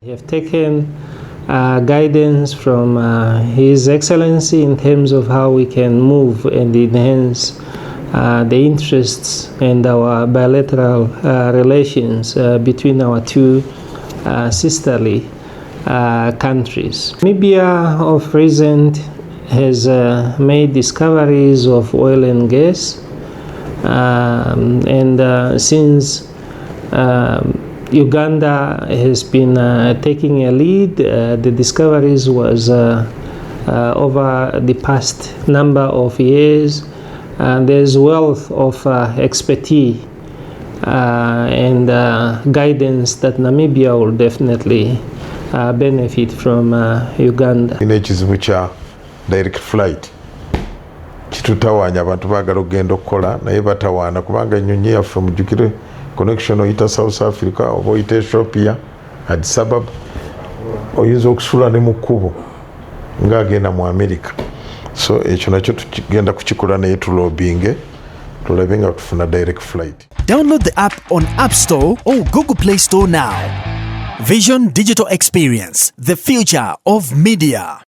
We have taken guidance from His Excellency in terms of how we can move and enhance the interests and our bilateral relations between our two sisterly countries. Namibia of recent has made discoveries of oil and gas, and since Uganda has been taking a lead, the discoveries was over the past number of years. There's wealth of expertise and guidance that Namibia will definitely benefit from Uganda. In ekizibu kya direct flight kitutawaanya abantu baagala okugenda okukola naye batawaana kubanga ennyonyi yaffe mujjukire connection oyita South Africa oba oyita Ethiopia Addis Ababa oyinza okusula ne mu kkubo ng'agenda mu America. So ekyo nakyo tugenda kukikola naye tulobinge tulabe nga tufuna direct flight. Download the app on App Store or Google Play Store now. Vision Digital Experience, the future of media.